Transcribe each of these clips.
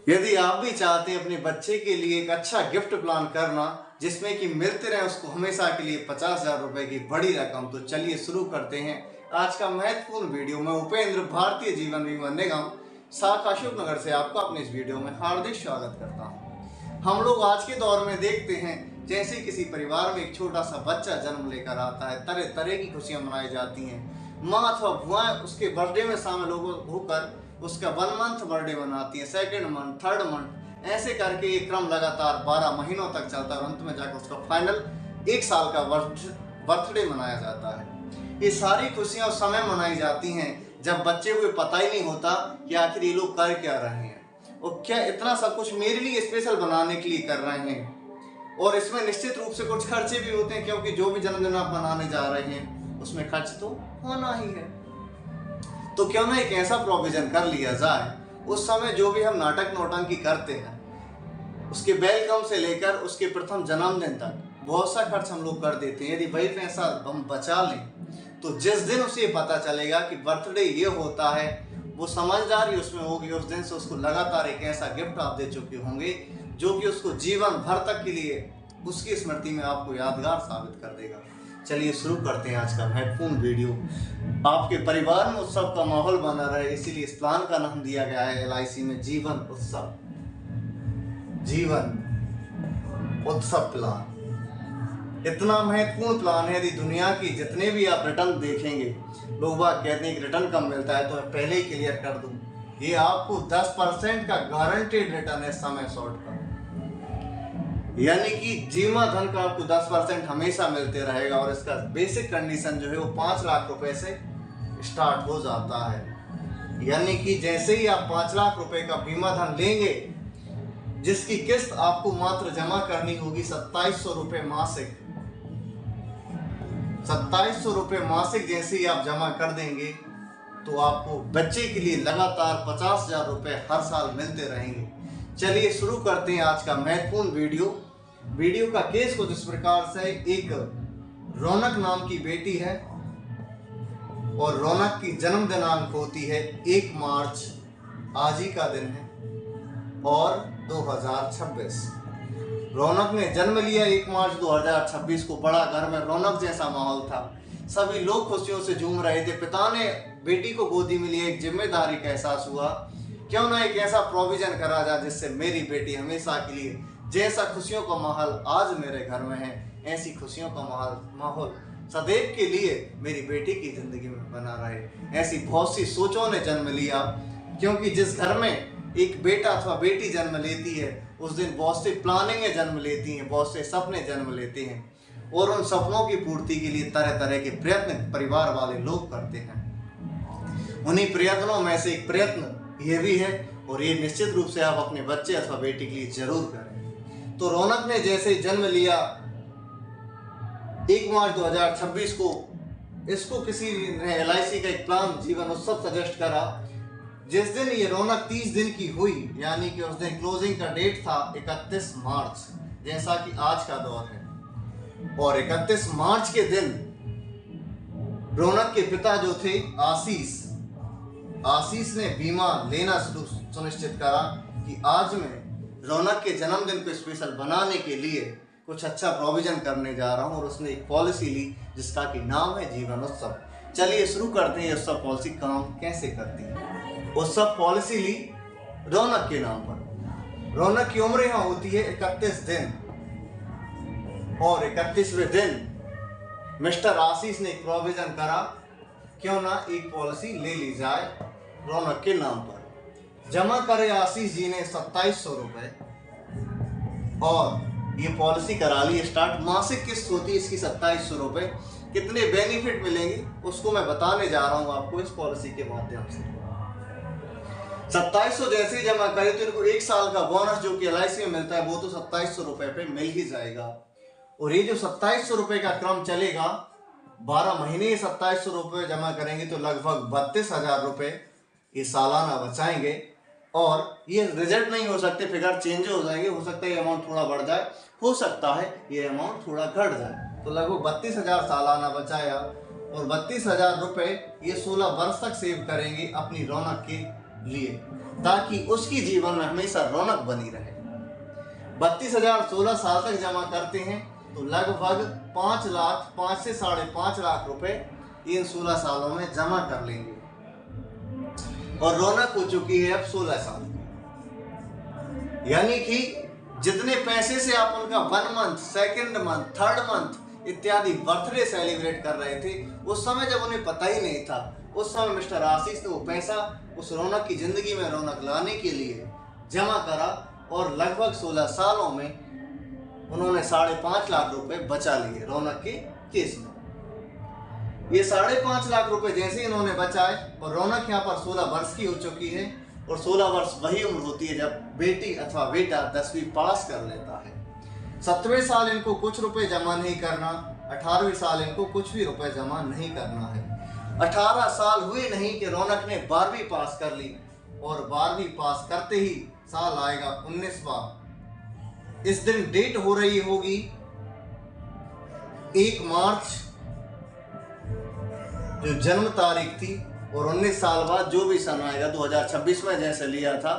यदि आप भी चाहते हैं अपने बच्चे के लिए एक अच्छा गिफ्ट प्लान करना जिसमें कि मिलते रहे उसको हमेशा के लिए 50,000 रुपए की बड़ी रकम, तो चलिए शुरू करते हैं आज का महत्वपूर्ण वीडियो। मैं उपेंद्र भारतीय जीवन बीमा निगम शाखा अशोकनगर से आपका अपने इस वीडियो में हार्दिक स्वागत करता हूं। हम लोग आज के दौर में देखते हैं जैसे किसी परिवार में एक छोटा सा बच्चा जन्म लेकर आता है, तरह तरह की खुशियां मनाई जाती हैं। माँ अथवा बुआएं उसके बर्थडे में शामिल होकर उसका 1 मंथ बर्थडे मनाती है, 2nd मंथ, 3rd मंथ, ऐसे करके ये क्रम लगातार 12 महीनों तक चलता है और अंत में जाकर उसका फाइनल 1 साल का बर्थडे मनाया जाता है। ये सारी खुशियां उस समय मनाई जाती हैं जब बच्चे को पता ही नहीं होता कि आखिर ये लोग कर क्या रहे हैं और क्या इतना सब कुछ मेरे लिए स्पेशल बनाने के लिए कर रहे हैं। और इसमें निश्चित रूप से कुछ खर्चे भी होते हैं, क्योंकि जो भी जन्मदिन आप मनाने जा रहे हैं उसमें खर्च तो होना ही है। तो क्यों ना एक ऐसा प्रोविजन कर लिया जाए, उस समय जो भी हम नाटक नौटंकी करते हैं उसके वेलकम से लेकर उसके प्रथम जन्मदिन तक बहुत सा खर्च हम लोग कर देते हैं। यदि वही पैसा हम बचा लें तो जिस दिन उसे पता चलेगा कि बर्थडे ये होता है, वो समझदारी उसमें होगी, उस दिन से उसको लगातार एक ऐसा गिफ्ट आप दे चुके होंगे जो कि उसको जीवन भर तक के लिए उसकी स्मृति में आपको यादगार साबित कर देगा। चलिए शुरू करते हैं आज का महत्वपूर्ण वीडियो। आपके परिवार में उत्सव का माहौल बना रहे, इसीलिए इस प्लान का नाम दिया गया है LIC में जीवन उत्सव, जीवन उत्सव प्लान। इतना महत्वपूर्ण प्लान है, यदि दुनिया की जितने भी आप रिटर्न देखेंगे, लोग बात कहते हैं कि रिटर्न कम मिलता है, तो मैं पहले ही क्लियर कर दूं, ये आपको 10% का गारंटेड रिटर्न है समय शॉर्ट का, यानी कि जीवन धन का आपको 10% हमेशा मिलते रहेगा। और इसका बेसिक कंडीशन जो है वो 5 लाख रुपए से स्टार्ट हो जाता है। यानी कि जैसे ही आप 5 लाख रुपए का बीमा धन लेंगे, जिसकी किस्त आपको मात्र जमा करनी होगी 2700 रुपए मासिक, 2700 रुपए मासिक जैसे ही आप जमा कर देंगे तो आपको बच्चे के लिए लगातार 50,000 रुपए हर साल मिलते रहेंगे। चलिए शुरू करते हैं आज का महत्वपूर्ण वीडियो का केस कुछ इस प्रकार से। एक रौनक नाम की बेटी है और रौनक की जन्म दिनांक होती है 1 मार्च, आज ही का दिन है, और 2026। रौनक ने जन्म लिया 1 मार्च 2026 को। बड़ा घर में रौनक जैसा माहौल था, सभी लोग खुशियों से झूम रहे थे। पिता ने बेटी को गोदी में लिया, एक जिम्मेदारी का एहसास हुआ, क्यों ना एक ऐसा प्रोविजन करा जाए जिससे मेरी बेटी हमेशा के लिए, जैसा खुशियों का माहौल आज मेरे घर में है, ऐसी खुशियों का माहौल सदैव के लिए मेरी बेटी की जिंदगी में बना रहे। ऐसी बहुत सी सोचों ने जन्म लिया, क्योंकि जिस घर में एक बेटा अथवा बेटी जन्म लेती है उस दिन बहुत सी प्लानिंगें जन्म लेती हैं, बहुत से सपने जन्म लेते हैं, और उन सपनों की पूर्ति के लिए तरह तरह के प्रयत्न परिवार वाले लोग करते हैं। उन्हीं प्रयत्नों में से एक प्रयत्न ये भी है, और ये निश्चित रूप से आप अपने बच्चे अथवा बेटी के लिए जरूर करें। तो रौनक ने जैसे जन्म लिया 1 मार्च 2026 को, इसको किसी ने LIC का एक प्लान जीवन उत्सव सजेस्ट करा। जिस दिन ये रौनक 30 दिन की हुई, यानी कि उस दिन क्लोजिंग का डेट था 31 मार्च, जैसा कि आज का दौर है। और 31 मार्च के दिन रौनक के पिता जो थे आशीष ने बीमा लेना सुनिश्चित करा कि आज मैं रौनक के जन्मदिन को स्पेशल बनाने के लिए कुछ अच्छा प्रोविजन करने जा रहा हूं, और उसने एक पॉलिसी ली जिसका कि नाम है जीवन उत्सव। चलिए शुरू करते हैं उत्सव पॉलिसी काम कैसे करती है। उत्सव पॉलिसी ली रौनक के नाम पर। रौनक की उम्र यहां होती है 31 दिन, और 31वें दिन मिस्टर आशीष ने एक प्रोविजन करा, क्यों ना एक पॉलिसी ले ली जाए रौनक के नाम पर। जमा करे आशीष जी ने 2700 रुपए, और ये पॉलिसी करा ली स्टार्ट। मासिक किस्त होती है इसकी 2700 रुपए। कितने बेनिफिट मिलेंगे उसको मैं बताने जा रहा हूं आपको इस पॉलिसी के माध्यम से। 2700 जैसे ही जमा करे तो इनको 1 साल का बोनस जो कि LIC में मिलता है वो तो 2700 रुपए पे मिल ही जाएगा। और ये जो 2700 रुपए का क्रम चलेगा, 12 महीने 2700 रुपए जमा करेंगे तो लगभग 32,000 रुपए ये सालाना बचाएंगे। और ये रिजल्ट नहीं हो सकते, फिगर चेंज हो जाएंगे, हो सकता है ये अमाउंट थोड़ा बढ़ जाए, हो सकता है ये अमाउंट थोड़ा घट जाए। तो लगभग 32,000 सालाना बचाया, और 32,000 रुपए ये 16 वर्ष तक सेव करेंगे अपनी रौनक के लिए, ताकि उसकी जीवन में हमेशा रौनक बनी रहे। 32,000 16 साल तक जमा करते हैं तो लगभग 5 से 5.5 लाख रुपए इन 16 सालों में जमा कर लेंगे और रौनक हो चुकी है अब 16 साल की। यानी कि जितने पैसे से आप उनका 1 month, 2nd month, 3rd month इत्यादि बर्थडे सेलिब्रेट कर रहे थे, उस समय जब उन्हें पता ही नहीं था, उस समय मिस्टर आशीष ने वो पैसा उस रौनक की जिंदगी में रौनक लाने के लिए जमा करा और लगभग 16 सालों में उन्होंने 5.5 लाख रुपए बचा लिए रौनक के केस में। ये 5.5 लाख रुपए जैसे इन्होंने बचाए और रौनक यहाँ पर 16 वर्ष की हो चुकी है और 16 वर्ष वही उम्र होती है जब बेटी अथवा बेटा 10वीं पास कर लेता है। 17वें साल इनको कुछ रुपए जमा नहीं करना, 18वें साल इनको कुछ भी रुपए जमा नहीं करना है। 18 साल हुए नहीं कि रौनक ने 12वीं पास कर ली और 12वीं पास करते ही साल आएगा 19वां। इस दिन डेट हो रही होगी 1 मार्च जो जन्म तारीख थी, और 19 साल बाद जो भी सन आएगा 2026 में जैसे लिया था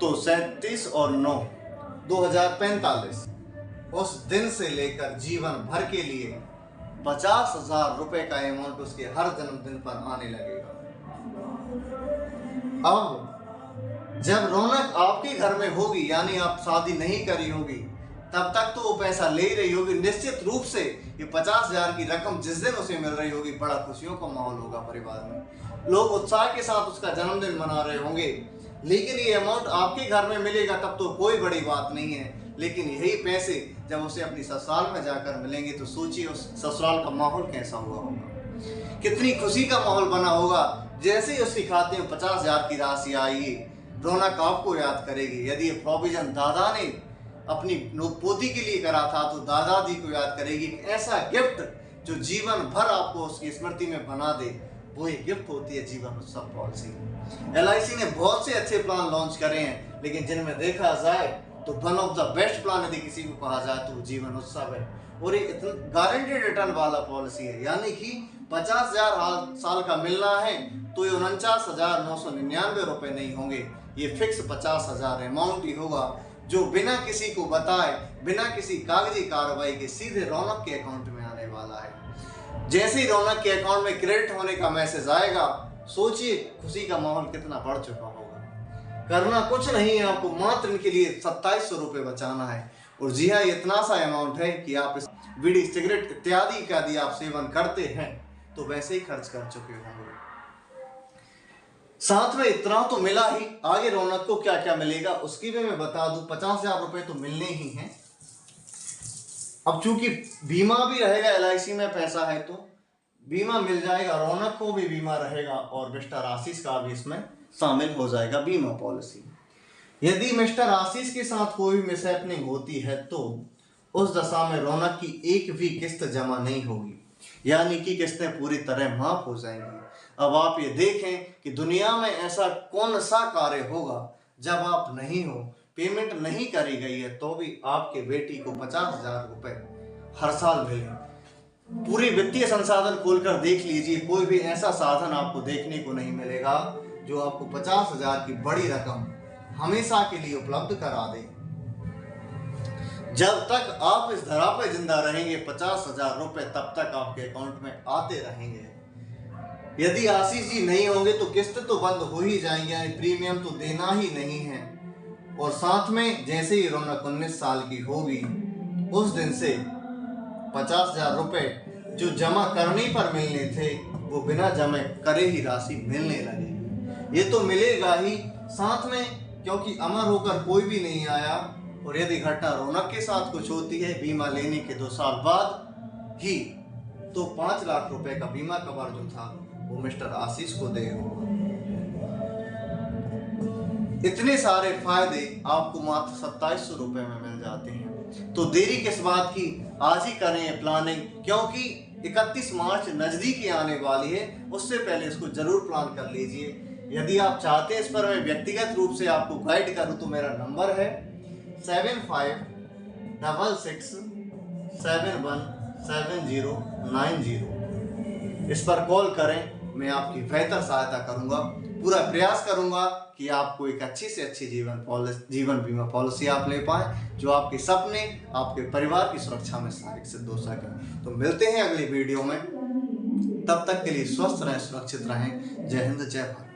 तो 37 और 9 2045, उस दिन से लेकर जीवन भर के लिए 50,000 रुपए का अमाउंट उसके हर जन्मदिन पर आने लगेगा। अब जब रौनक आपके घर में होगी, यानी आप शादी नहीं करी होगी, तब तक तो वो पैसा ले रही होगी। निश्चित रूप से ये 50,000 की रकम जिस दिन उसे मिल रही होगी, बड़ा खुशियों का माहौल होगा परिवार में, लोग उत्साह के साथ उसका जन्मदिन मना रहे होंगे। लेकिन ये अमाउंट आपके घर में मिलेगा तब तो कोई बड़ी बात नहीं है, लेकिन यही पैसे जब उसे अपनी ससुराल में जाकर मिलेंगे तो सोचिए उस ससुराल का माहौल कैसा हुआ होगा, कितनी खुशी का माहौल बना होगा। जैसे ही उसके खाते में 50,000 की राशि आई, रौनक आपको याद करेगी। यदि ये प्रोविजन दादा ने अपनी पोती के लिए करा था तो दादाजी को याद करेगी। ऐसा गिफ्ट जो जीवन भर आपको उसकी स्मृति में बना दे, वो एक गिफ्ट होती है जीवन उत्सव पॉलिसी। LIC ने बहुत से अच्छे प्लान लॉन्च करे हैं, लेकिन जिनमें देखा जाए तो one of the best plan यदि किसी को कहा जाए तो जीवन उत्सव है। और ये गारंटेड रिटर्न वाला पॉलिसी है, यानी कि 50,000 साल का मिलना है तो ये 49,999 रुपए नहीं होंगे, ये फिक्स 50,000 अमाउंट ही होगा जो बिना किसी को बताए, बिना किसी कागजी कार्रवाई के सीधे रौनक के अकाउंट में आने वाला है। जैसे ही रौनक के अकाउंट में क्रेडिट होने का मैसेज आएगा, सोचिए खुशी का माहौल कितना बढ़ चुका होगा। करना कुछ नहीं है, आपको मात्र इनके लिए 2700 रुपये बचाना है। और जी हाँ, इतना सा अमाउंट है कि आप इस बीड़ी, सिगरेट इत्यादि का यदि आप सेवन करते हैं तो वैसे ही खर्च कर चुके होंगे। साथ में इतना तो मिला ही, आगे रौनक को क्या क्या मिलेगा उसकी भी मैं बता दूं। 50,000 रुपए तो मिलने ही हैं। अब चूंकि बीमा भी रहेगा, LIC में पैसा है तो बीमा मिल जाएगा, रौनक को भी बीमा रहेगा और मिस्टर आशीष का भी इसमें शामिल हो जाएगा बीमा पॉलिसी। यदि मिस्टर आशीष के साथ कोई भी मिसहैपनिंग होती है तो उस दशा में रौनक की एक भी किस्त जमा नहीं होगी, यानी कि किस्तें पूरी तरह माफ हो जाएंगी। अब आप ये देखें कि दुनिया में ऐसा कौन सा कार्य होगा जब आप नहीं हो, पेमेंट नहीं करी गई है तो भी आपके बेटी को 50,000 रुपए हर साल मिले। पूरी वित्तीय संसाधन खोलकर देख लीजिए, कोई भी ऐसा साधन आपको देखने को नहीं मिलेगा जो आपको 50,000 की बड़ी रकम हमेशा के लिए उपलब्ध करा दे। जब तक आप इस धरा पे जिंदा रहेंगे 50,000 रुपए तब तक आपके अकाउंट में आते रहेंगे। यदि आशीष जी नहीं होंगे तो किस्त तो बंद हो ही जाएंगे, प्रीमियम तो देना ही नहीं है। और साथ में जैसे ही रौनक 19 साल की होगी, उस दिन से 50,000 रुपए जो जमा करने पर मिलने थे वो बिना जमा करे ही राशि मिलने लगी। ये तो मिलेगा ही, साथ में क्योंकि अमर होकर कोई भी नहीं आया। और यदि घटना रौनक के साथ कुछ होती है बीमा लेने के 2 साल बाद ही, तो 5 लाख रुपए का बीमा कवर जो था वो मिस्टर आशीष को देगा। इतने सारे फायदे आपको मात्र 2700 रुपए में मिल जाते हैं। तो देरी किस बात की, आज ही करें प्लानिंग, क्योंकि 31 मार्च नजदीक आने वाली है। उससे पहले इसको जरूर प्लान कर लीजिए। यदि आप चाहते हैं इस पर मैं व्यक्तिगत रूप से आपको गाइड करूं तो मेरा नंबर है 7566717090। इस पर कॉल करें, मैं आपकी बेहतर सहायता करूंगा। पूरा प्रयास करूंगा कि आपको एक अच्छी से अच्छी जीवन बीमा पॉलिसी आप ले पाएं जो आपके सपने, आपके परिवार की सुरक्षा में सहायक सिद्ध हो सके। तो मिलते हैं अगली वीडियो में, तब तक के लिए स्वस्थ रहें, सुरक्षित रहें। जय हिंद, जय भारत।